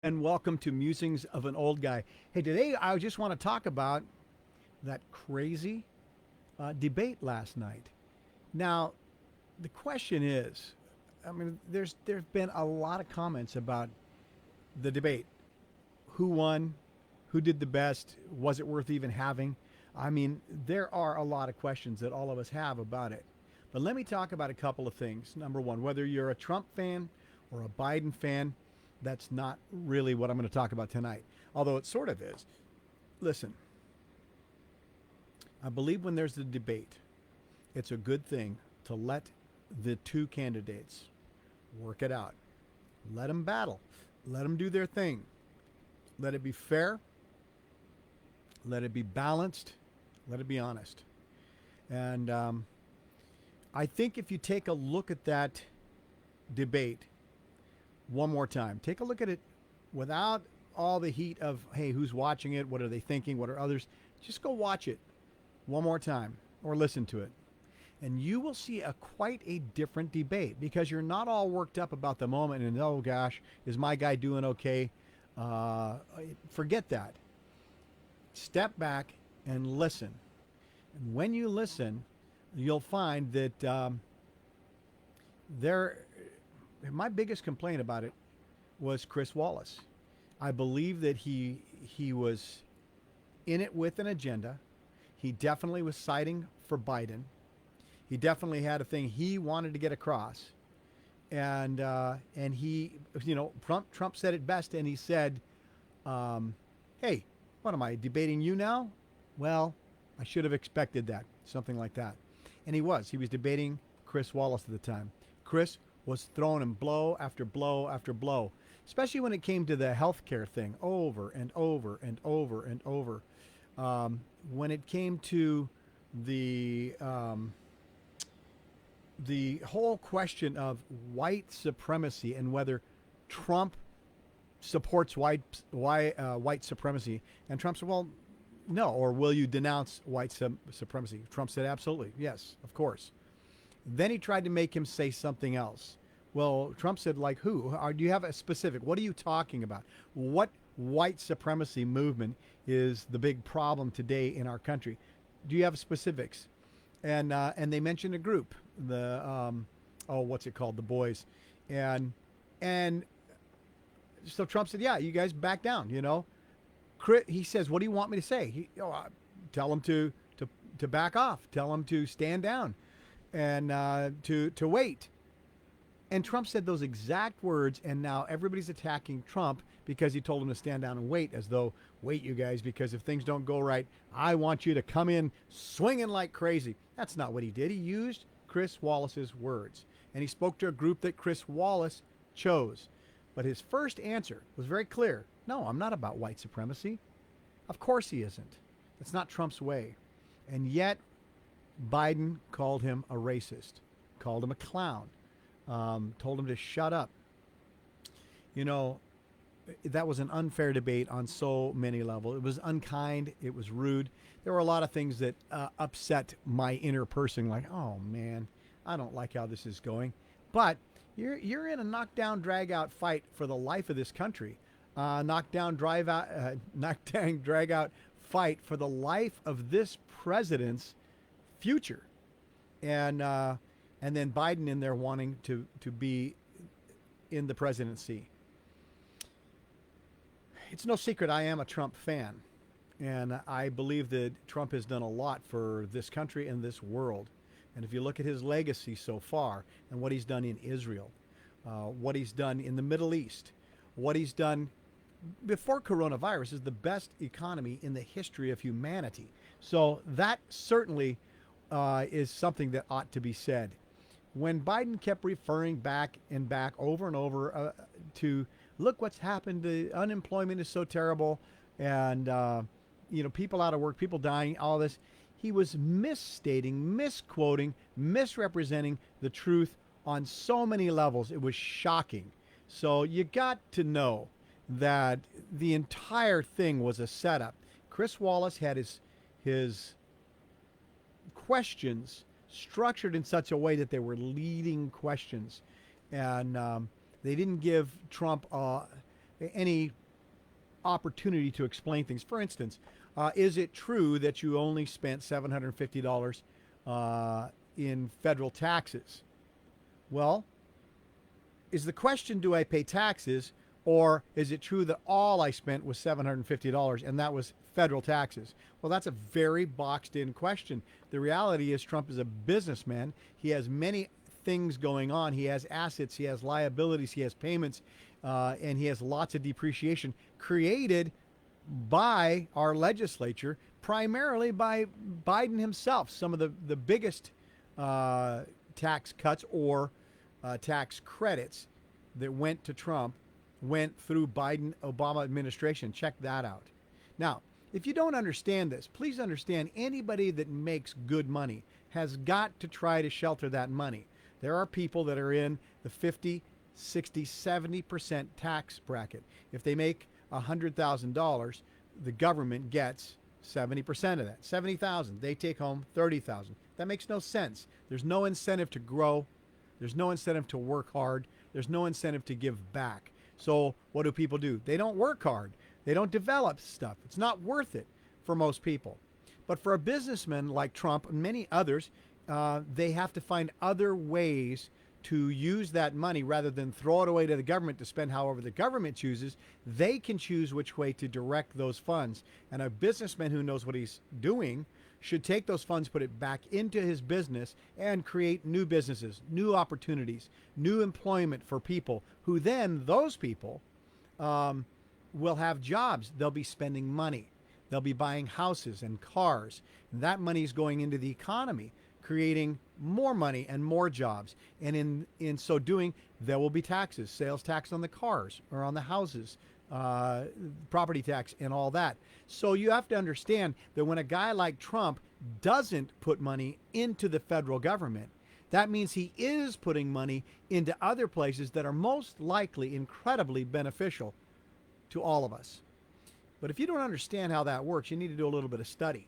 and welcome to Musings of an Old Guy. Hey, today I just want to talk about that crazy debate last night. Now, the question is, I mean, there's been a lot of comments about the debate. Who won? Who did the best? Was it worth even having? I mean, there are a lot of questions that all of us have about it. But let me talk about a couple of things. Number one, whether you're a Trump fan or a Biden fan, that's not really what I'm going to talk about tonight, although it sort of is. Listen, I believe when there's a debate, it's a good thing to let the two candidates work it out. Let them battle. Let them do their thing. Let it be fair. Let it be balanced. Let it be honest. And I think if you take a look at that debate one more time, take a look at it without all the heat of, hey, who's watching it? What are they thinking? What are others? Just go watch it one more time or listen to it. And you will see quite a different debate because you're not all worked up about the moment and, oh gosh, is my guy doing okay? Forget that. Step back and listen. And when you listen, you'll find that my biggest complaint about it was Chris Wallace. I believe that he was in it with an agenda. He definitely was siding for Biden. He definitely had a thing he wanted to get across, and he, Trump said it best, and he said, "Hey, what am I debating you now? Well, I should have expected that, something like that." And he was debating Chris Wallace at the time. Chris was throwing him blow after blow after blow, especially when it came to the healthcare thing, over and over and over and over. When it came to the whole question of white supremacy and whether Trump supports white supremacy, and Trump said, "Well, no," or "Will you denounce white supremacy?" Trump said, "Absolutely, yes, of course." Then he tried to make him say something else. Well, Trump said, like who? Do you have a specific? What are you talking about? What white supremacy movement is the big problem today in our country? Do you have specifics? And they mentioned a group, the what's it called? The Boys, and so Trump said, "Yeah, you guys back down." He says, "What do you want me to say?" Tell him to back off. Tell him to stand down, and to wait. And Trump said those exact words, and now everybody's attacking Trump because he told them to stand down and wait, as though, wait, you guys, because if things don't go right, I want you to come in swinging like crazy. That's not what he did. He used Chris Wallace's words, and he spoke to a group that Chris Wallace chose. But his first answer was very clear. No, I'm not about white supremacy. Of course he isn't. It's not Trump's way. And yet, Biden called him a racist, called him a clown, told him to shut up. That was an unfair debate on so many levels. It was unkind. It was rude. There were a lot of things that upset my inner person, like, oh man, I don't like how this is going. But you're in a knockdown, drag out fight for the life of this country. Knockdown, drag out fight for the life of this president's future. And then Biden in there wanting to be in the presidency. It's no secret I am a Trump fan, and I believe that Trump has done a lot for this country and this world. And if you look at his legacy so far and what he's done in Israel, what he's done in the Middle East, what he's done before coronavirus is the best economy in the history of humanity. So that certainly is something that ought to be said. When Biden kept referring back and back over and over to look what's happened, the unemployment is so terrible, and people out of work, people dying, all this, he was misstating, misquoting, misrepresenting the truth on so many levels. It was shocking. So you got to know that the entire thing was a setup. Chris Wallace had his questions structured in such a way that they were leading questions, and they didn't give Trump any opportunity to explain things. For instance, is it true that you only spent $750 in federal taxes? Well, is the question, do I pay taxes, or is it true that all I spent was $750 and that was federal taxes? Well, that's a very boxed in question. The reality is Trump is a businessman. He has many things going on. He has assets, he has liabilities, he has payments, and he has lots of depreciation created by our legislature, primarily by Biden himself. Some of the biggest tax cuts or tax credits that went to Trump went through Biden-Obama administration. Check that out. Now, if you don't understand this, please understand anybody that makes good money has got to try to shelter that money. There are people that are in the 50, 60, 70% tax bracket. If they make $100,000, the government gets 70% of that. 70,000, they take home 30,000. That makes no sense. There's no incentive to grow. There's no incentive to work hard. There's no incentive to give back. So what do people do? They don't work hard. They don't develop stuff. It's not worth it for most people. But for a businessman like Trump and many others, they have to find other ways to use that money rather than throw it away to the government to spend however the government chooses. They can choose which way to direct those funds. And a businessman who knows what he's doing should take those funds, put it back into his business, and create new businesses, new opportunities, new employment for people who then, those people, will have jobs. They'll be spending money. They'll be buying houses and cars. And that money is going into the economy, creating more money and more jobs. And in so doing, there will be taxes, sales tax on the cars or on the houses, property tax and all that. So you have to understand that when a guy like Trump doesn't put money into the federal government, that means he is putting money into other places that are most likely incredibly beneficial to all of us. But if you don't understand how that works, you need to do a little bit of study.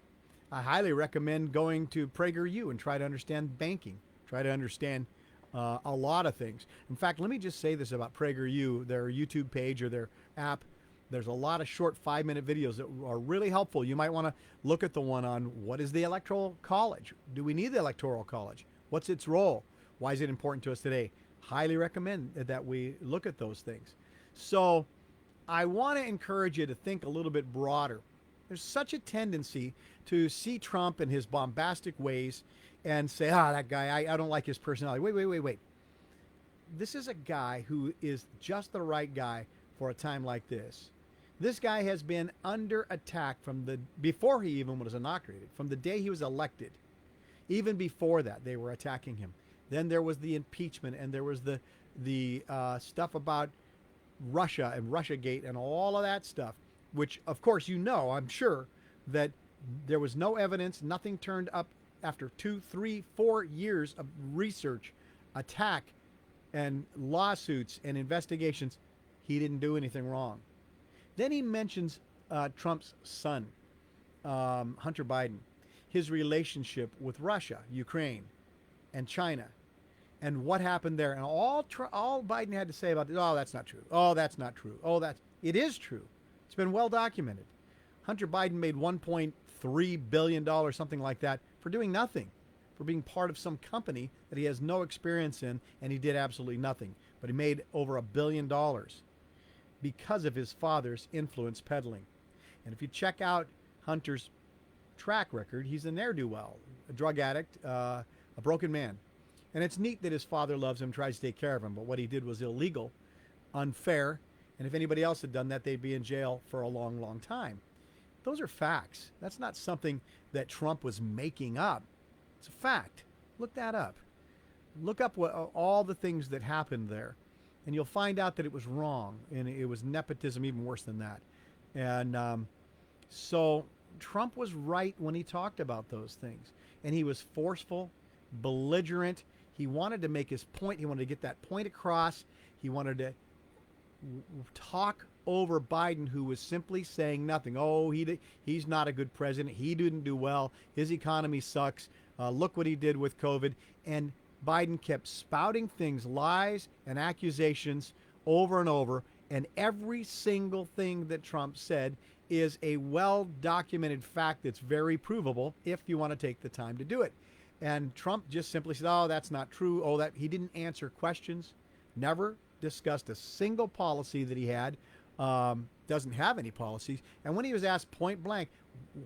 I highly recommend going to PragerU and try to understand banking, try to understand a lot of things. In fact, let me just say this about PragerU, their YouTube page or their app. There's a lot of short 5-minute videos that are really helpful. You might want to look at the one on what is the Electoral College? Do we need the Electoral College? What's its role? Why is it important to us today? Highly recommend that we look at those things. So I want to encourage you to think a little bit broader. There's such a tendency to see Trump and his bombastic ways and say, that guy, I don't like his personality. Wait. This is a guy who is just the right guy for a time like this. This guy has been under attack before he even was inaugurated, from the day he was elected. Even before that, they were attacking him. Then there was the impeachment, and there was the stuff about Russia and Russiagate and all of that stuff, which, of course, I'm sure, that there was no evidence, nothing turned up after 2, 3, 4 years of research, attack, and lawsuits and investigations. He didn't do anything wrong. Then he mentions Trump's son, Hunter Biden, his relationship with Russia, Ukraine, and China, and what happened there. And all Biden had to say about it, that's not true. Oh, that's not true. It is true. It's been well documented. Hunter Biden made $1.3 billion, something like that, for doing nothing, for being part of some company that he has no experience in, and he did absolutely nothing. But he made over $1 billion because of his father's influence peddling. And if you check out Hunter's track record, he's a ne'er-do-well, a drug addict, a broken man. And it's neat that his father loves him, tries to take care of him, but what he did was illegal, unfair, and if anybody else had done that, they'd be in jail for a long, long time. Those are facts. That's not something that Trump was making up. It's a fact. Look that up. Look up all the things that happened there, and you'll find out that it was wrong, and it was nepotism, even worse than that. And so Trump was right when he talked about those things, and he was forceful, belligerent. He wanted to make his point. He wanted to get that point across. He wanted to talk over Biden, who was simply saying nothing. He's not a good president. He didn't do well. His economy sucks. Look what he did with COVID. And Biden kept spouting things, lies and accusations over and over, And every single thing that Trump said is a well documented fact that's very provable if you want to take the time to do it. And Trump just simply said, oh, that's not true. Oh, that he didn't answer questions, never discussed a single policy that he had, doesn't have any policies. And when he was asked point blank,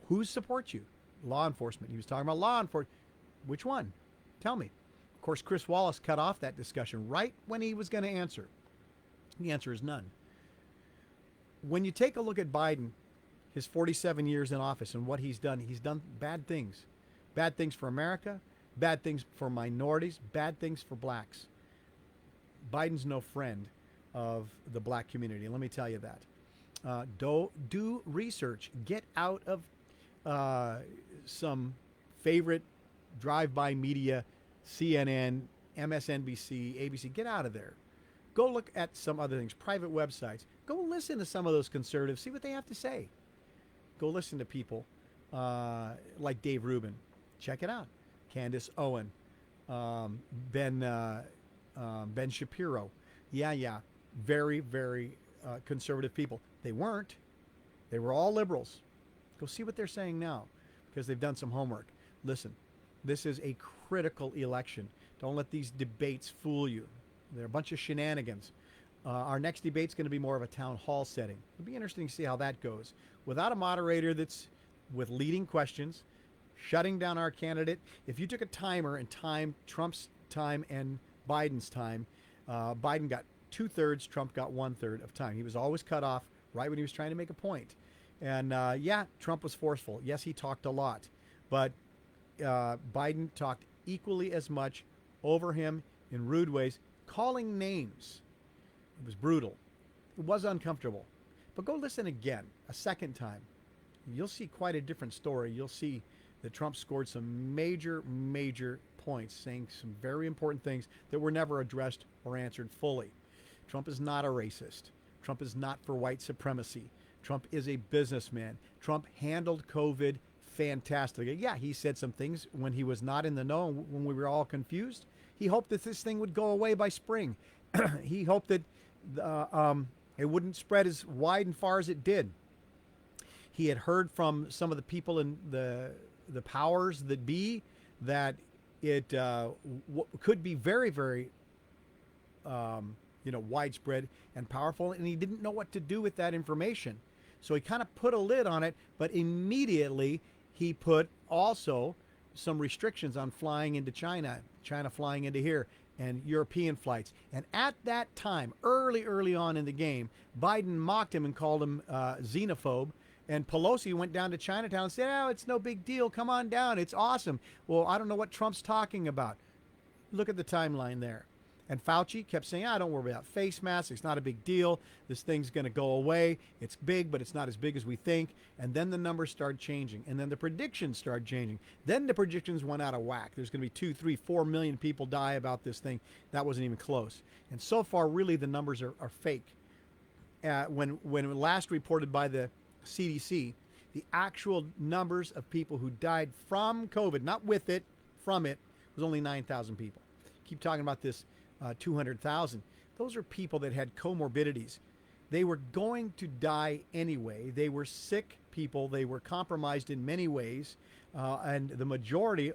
who supports you? Law enforcement. He was talking about law enforcement. Which one? Tell me. Of course, Chris Wallace cut off that discussion right when he was going to answer. The answer is none. When you take a look at Biden, his 47 years in office and what he's done bad things. Bad things for America, bad things for minorities, bad things for blacks. Biden's no friend of the black community. Let me tell you that. Do research. Get out of some favorite drive-by media, CNN, MSNBC, ABC. Get out of there. Go look at some other things, private websites. Go listen to some of those conservatives, see what they have to say. Go listen to people like Dave Rubin. Check it out. Candace Owen, Ben Shapiro. Yeah. Very, very conservative people. They weren't. They were all liberals. Go see what they're saying now because they've done some homework. Listen, this is a critical election. Don't let these debates fool you. They're a bunch of shenanigans. Our next debate's going to be more of a town hall setting. It'll be interesting to see how that goes. Without a moderator that's with leading questions, shutting down our candidate. If you took a timer and timed Trump's time and Biden's time, Biden got 2/3, Trump got 1/3 of time. He was always cut off right when he was trying to make a point. And Trump was forceful. Yes, he talked a lot. But Biden talked equally as much over him in rude ways, calling names. It was brutal. It was uncomfortable. But go listen again, a second time. You'll see quite a different story. You'll see that Trump scored some major, major points, saying some very important things that were never addressed or answered fully. Trump is not a racist. Trump is not for white supremacy. Trump is a businessman. Trump handled COVID fantastically. Yeah, he said some things when he was not in the know, when we were all confused. He hoped that this thing would go away by spring. He hoped that it wouldn't spread as wide and far as it did. He had heard from some of the people in the powers that be that it could be very, very widespread and powerful, and he didn't know what to do with that information. So he kind of put a lid on it, but immediately he put also some restrictions on flying into China flying into here, and European flights. And at that time, early on in the game, Biden mocked him and called him xenophobe. And Pelosi went down to Chinatown and said, oh, it's no big deal. Come on down. It's awesome. Well, I don't know what Trump's talking about. Look at the timeline there. And Fauci kept saying, don't worry about face masks. It's not a big deal. This thing's going to go away. It's big, but it's not as big as we think. And then the numbers started changing. And then the predictions started changing. Then the predictions went out of whack. There's going to be 2, 3, 4 million people die about this thing. That wasn't even close. And so far, really, the numbers are fake. When last reported by the CDC, the actual numbers of people who died from COVID, not with it, from it, was only 9,000 people. Keep talking about this 200,000. Those are people that had comorbidities. They were going to die anyway. They were sick people. They were compromised in many ways. And the majority,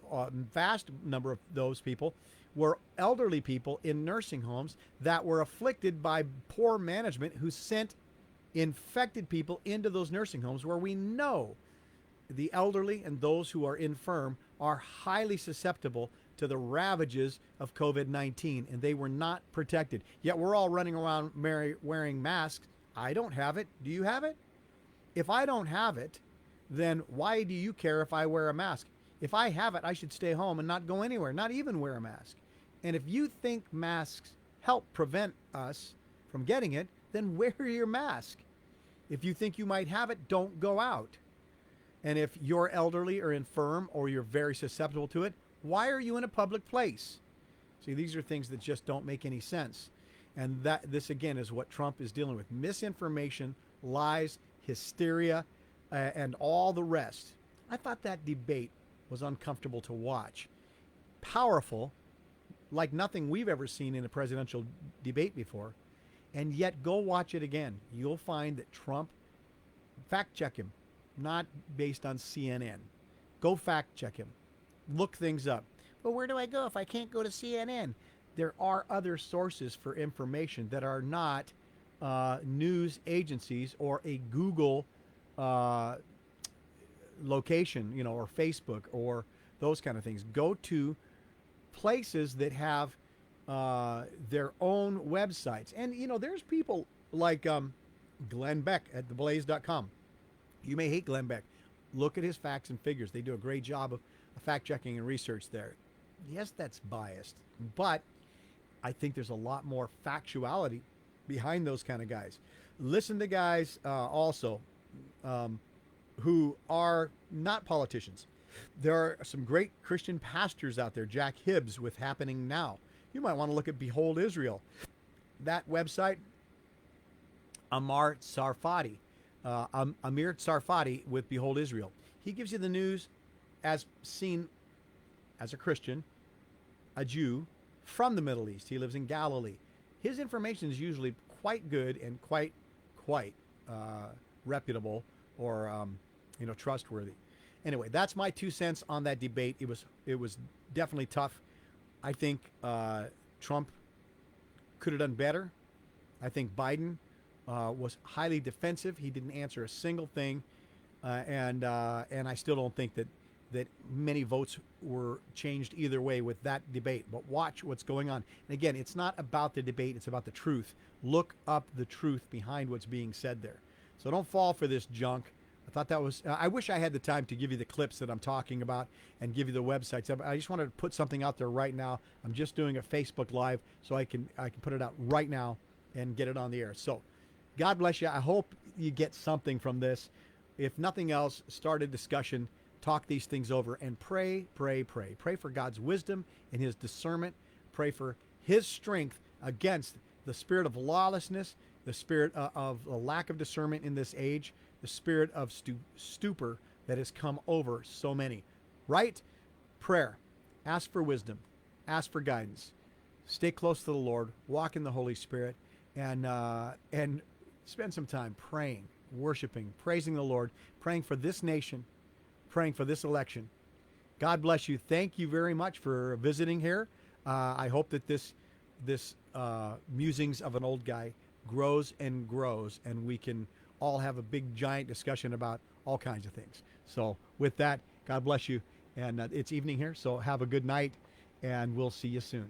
vast number of those people, were elderly people in nursing homes that were afflicted by poor management who sent infected people into those nursing homes where we know the elderly and those who are infirm are highly susceptible to the ravages of COVID-19, and they were not protected. Yet we're all running around wearing masks. I don't have it. Do you have it? If I don't have it, then why do you care if I wear a mask? If I have it, I should stay home and not go anywhere, not even wear a mask. And if you think masks help prevent us from getting it, then wear your mask. If you think you might have it, don't go out. And if you're elderly or infirm or you're very susceptible to it, why are you in a public place? See, these are things that just don't make any sense. And this, again, is what Trump is dealing with. Misinformation, lies, hysteria, and all the rest. I thought that debate was uncomfortable to watch. Powerful, like nothing we've ever seen in a presidential debate before. And yet, go watch it again. You'll find that Trump, fact check him, not based on CNN. Go fact check him. Look things up. But where do I go if I can't go to CNN? There are other sources for information that are not news agencies or a Google location, or Facebook or those kind of things. Go to places that have their own websites. And, there's people like Glenn Beck at theblaze.com. You may hate Glenn Beck. Look at his facts and figures. They do a great job of fact checking and research there. Yes, that's biased, but I think there's a lot more factuality behind those kind of guys. Listen to guys also who are not politicians. There are some great Christian pastors out there. Jack Hibbs with Happening Now. You might want to look at Behold Israel. That website, Amir Tsarfati with Behold Israel. He gives you the news as seen as a Christian, a Jew from the Middle East. He lives in Galilee. His information is usually quite good and quite reputable or trustworthy. Anyway, that's my 2 cents on that debate. It was definitely tough. I think Trump could have done better. I think Biden was highly defensive. He didn't answer a single thing, and I still don't think that many votes were changed either way with that debate. But watch what's going on. And again, it's not about the debate. It's about the truth. Look up the truth behind what's being said there. So don't fall for this junk. I thought that was, I wish I had the time to give you the clips that I'm talking about and give you the websites. I just wanted to put something out there right now. I'm just doing a Facebook Live so I can put it out right now and get it on the air. So God bless you. I hope you get something from this. If nothing else, start a discussion, talk these things over, and pray, pray, pray. Pray for God's wisdom and his discernment. Pray for his strength against the spirit of lawlessness, the spirit of a lack of discernment in this age, the spirit of stupor that has come over so many. Right? Prayer. Ask for wisdom. Ask for guidance. Stay close to the Lord. Walk in the Holy Spirit. And spend some time praying, worshiping, praising the Lord, praying for this nation, praying for this election. God bless you. Thank you very much for visiting here. I hope that this musings of an old guy grows and grows, and we can all have a big giant discussion about all kinds of things. So with that, God bless you. And it's evening here, so have a good night, and we'll see you soon.